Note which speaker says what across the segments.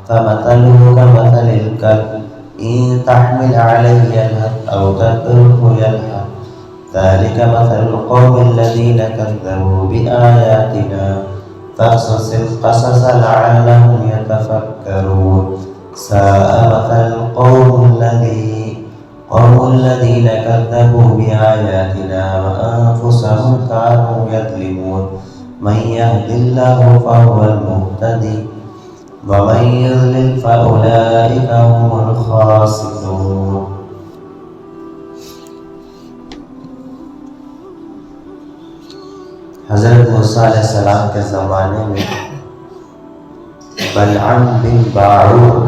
Speaker 1: فمثله كمثل الكلب إن تحمل عليه يلهث أو تتركه يلهث ذلك مثل القوم الذين كذبوا بآياتنا فاقصص القصص لعلهم يتفكرون ساء مثل القوم الذين كذبوا بآياتنا وأنفسهم كانوا يظلمون من يهد الله فهو المهتدي ومن يضلل فأولئك هم الخاسرون. حضرت موسیٰ علیہ السلام کے زمانے میں بلعم بن باعور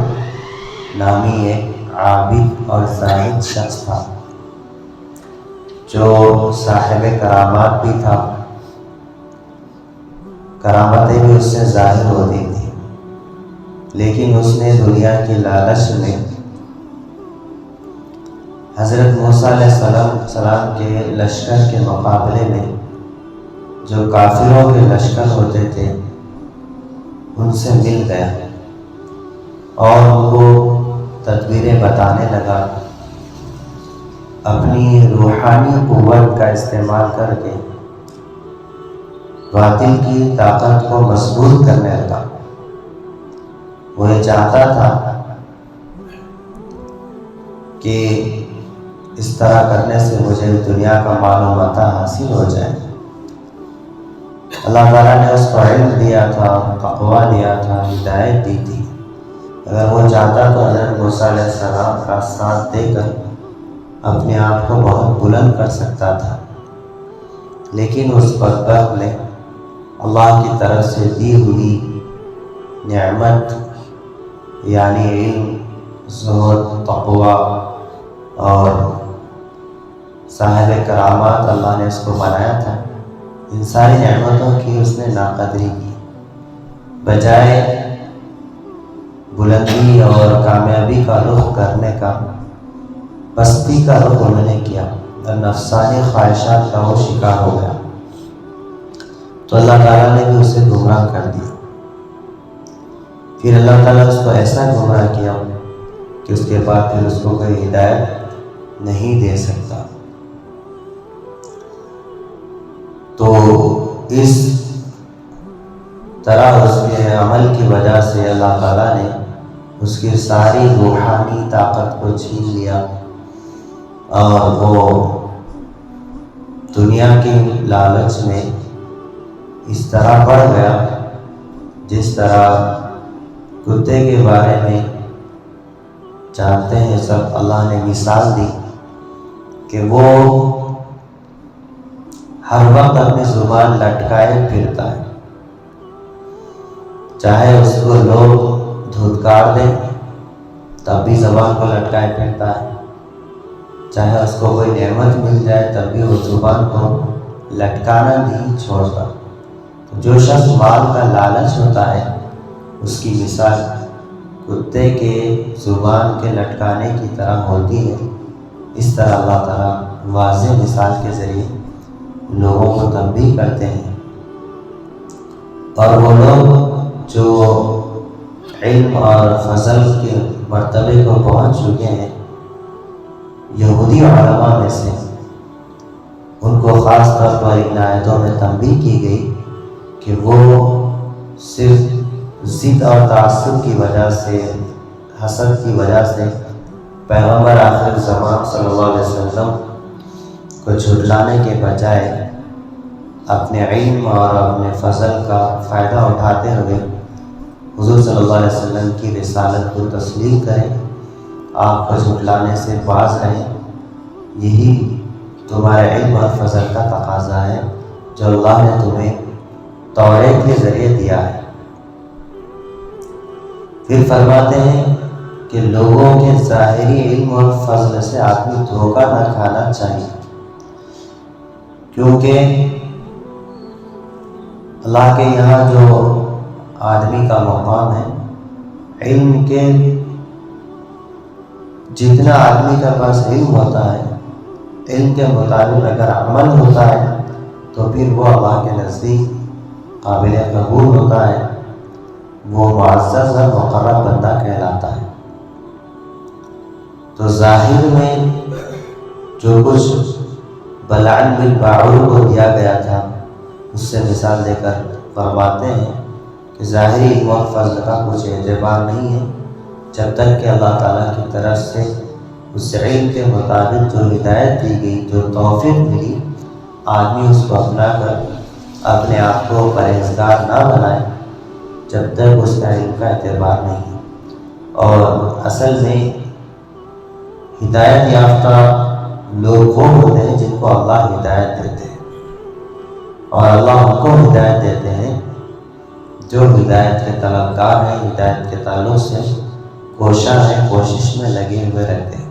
Speaker 1: نامی ایک عابد اور زاہد شخص تھا جو صاحب کرامات بھی تھا. کرامتیں بھی اس سے ظاہر ہوتی تھی، لیکن اس نے دنیا کی لالچ میں حضرت موسیٰ علیہ السلام کے لشکر کے مقابلے میں جو کافروں کے لشکر ہوتے تھے ان سے مل گیا اور ان کو تدبیریں بتانے لگا. اپنی روحانی قوت کا استعمال کر کے باطل کی طاقت کو مضبوط کرنے لگا. وہ یہ چاہتا تھا کہ اس طرح کرنے سے مجھے دنیا کا مال و متاع حاصل ہو جائے. اللہ تعالیٰ نے اس کو علم دیا تھا، تقویٰ دیا تھا، ہدایت دی تھی. اگر وہ چاہتا تو حضرت موسیٰ علیہ السلام کا ساتھ دے کر اپنے آپ کو بہت بلند کر سکتا تھا، لیکن اس بدبخت نے اللہ کی طرف سے دی ہوئی نعمت یعنی علم، زہد، تقویٰ اور صاحب کرامات اللہ نے اس کو بنایا تھا. ان ساری نعمتوں کی اس نے ناقدری کی. بجائے بلندی اور کامیابی کا رخ کرنے کا پستی کا رخ انہوں نے کیا اور نفسانی خواہشات کا وہ شکار ہو گیا. تو اللہ تعالیٰ نے بھی اسے گمراہ کر دیا. پھر اللہ تعالیٰ اس کو ایسا گمراہ کیا کہ اس کے بعد پھر اس کو کوئی ہدایت نہیں دے سکتا. تو اس طرح اس کے عمل کی وجہ سے اللہ تعالیٰ نے اس کی ساری روحانی طاقت کو چھین لیا اور وہ دنیا کی لالچ میں اس طرح بڑھ گیا جس طرح کتے کے بارے میں جانتے ہیں سب. اللہ نے مثال دی کہ وہ ہر وقت اپنی زبان لٹکائے پھرتا ہے، چاہے اس کو لوگ دھتکار دیں تب بھی زبان کو لٹکائے پھرتا ہے، چاہے اس کو کوئی نعمت مل جائے تب بھی وہ زبان کو لٹکانا نہیں چھوڑتا. جو شخص مال کا لالچ ہوتا ہے اس کی مثال کتے کے زبان کے لٹکانے کی طرح ہوتی ہے. اس طرح اللہ تعالیٰ واضح مثال کے ذریعے لوگوں کو تنبیہ کرتے ہیں. اور وہ لوگ جو علم اور فضل کے مرتبے کو پہنچ چکے ہیں یہودی علماء میں سے، ان کو خاص طور پر ان آیتوں میں تنبیہ کی گئی کہ وہ صرف ضد اور تعصب کی وجہ سے، حسد کی وجہ سے پیغمبر آخر زمان صلی اللہ علیہ وسلم کو جھٹلانے کے بجائے اپنے علم اور اپنے فضل کا فائدہ اٹھاتے ہوئے حضور صلی اللہ علیہ وسلم کی رسالت کو تسلیم کریں، آپ کو جھٹلانے سے باز رہیں. یہی تمہارے علم اور فضل کا تقاضا ہے جو اللہ نے تمہیں توریت کے ذریعے دیا ہے. پھر فرماتے ہیں کہ لوگوں کے ظاہری علم اور فضل سے آدمی دھوکہ نہ کھانا چاہیے، کیونکہ اللہ کے یہاں جو آدمی کا مقام ہے، علم کے جتنا آدمی کے پاس علم ہوتا ہے، علم کے مطابق اگر عمل ہوتا ہے تو پھر وہ اللہ کے نزدیک قابل قبول ہوتا ہے، وہ معزز اور مقرب بندہ ظاہر میں جو کچھ بلعن بن باعور کو دیا گیا تھا اس سے مثال دے کر فرماتے ہیں کہ ظاہری علم اور فضل کا کچھ اعتبار نہیں ہے جب تک کہ اللہ تعالیٰ کی طرف سے اس علم کے مطابق جو ہدایت دی گئی، جو توفیق ملی، آدمی اس کو اپنا کر اپنے آپ کو پرہیزگار نہ بنائے جب تک اس کا علم کا اعتبار نہیں ہے۔ اور اصل میں ہدایت یافتہ لوگ وہ ہوتے ہیں جن کو اللہ ہدایت دیتے ہیں، اور اللہ ان کو ہدایت دیتے ہیں جو ہدایت کے طلبگار ہیں، ہدایت کے تعلق سے کوشاں ہیں، کوشش میں لگے ہوئے رہتے ہیں۔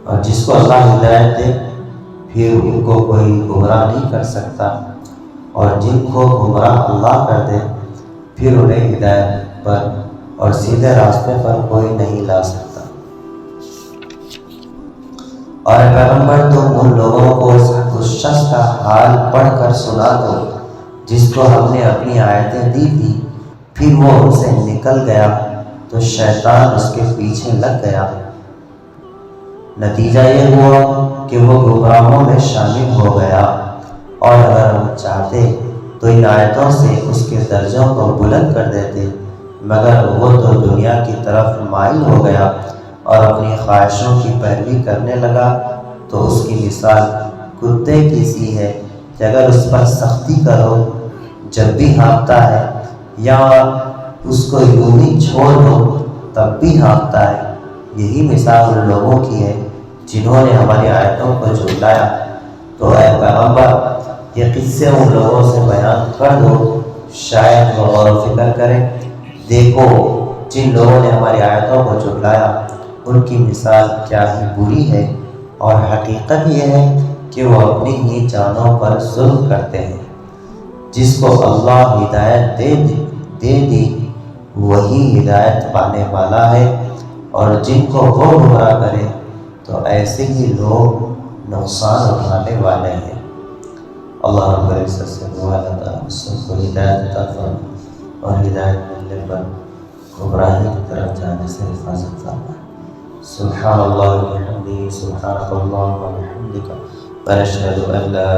Speaker 1: اور جس کو اللہ ہدایت دے پھر ان کو کوئی گمراہ نہیں کر سکتا، اور جن کو گمراہ اللہ کر دے پھر انہیں ہدایت پر اور سیدھے راستے پر کوئی نہیں لا سکتا۔ اور پیغمبر تم ان لوگوں کو اس شخص کا حال پڑھ کر سنا دو جس کو ہم نے اپنی آیتیں دی تھی، پھر وہ ان سے نکل گیا تو شیطان اس کے پیچھے لگ گیا، نتیجہ یہ ہوا کہ وہ گمراہوں میں شامل ہو گیا۔ اور اگر ہم چاہتے تو ان آیتوں سے اس کے درجوں کو بلند کر دیتے، مگر وہ تو دنیا کی طرف مائل ہو گیا اور اپنی خواہشوں کی پیروی کرنے لگا، تو اس کی مثال کتے کی سی ہے کہ اگر اس پر سختی کرو جب بھی ہانپتا ہے، یا اس کو یوں ہی چھوڑ دو تب بھی ہانپتا ہے۔ یہی مثال ان لوگوں کی ہے جنہوں نے ہماری آیتوں کو جھٹلایا۔ تو اے پیغمبر یہ قصے ان لوگوں سے بیان کر دو، شاید وہ غور و فکر کریں۔ دیکھو جن لوگوں نے ہماری آیتوں کو جھٹلایا ان کی مثال کیا ہی بری ہے، اور حقیقت یہ ہے کہ وہ اپنی ہی جانوں پر ظلم کرتے ہیں۔ جس کو اللہ ہدایت دے دی وہی ہدایت پانے والا ہے، اور جن کو وہ گمراہ کرے تو ایسے ہی لوگ نقصان اٹھانے والے ہیں۔ اللہ رب العزت سے دعا اللہ تعالیٰ سب کو ہدایت عطا فرمائے اور ہدایت ملنے پر گمراہی کی طرف جانے سے حفاظت فرمائے۔ سبحان اللہ و بحمدہ، سبحانک اللہم و بحمدک، ونشہد ان لا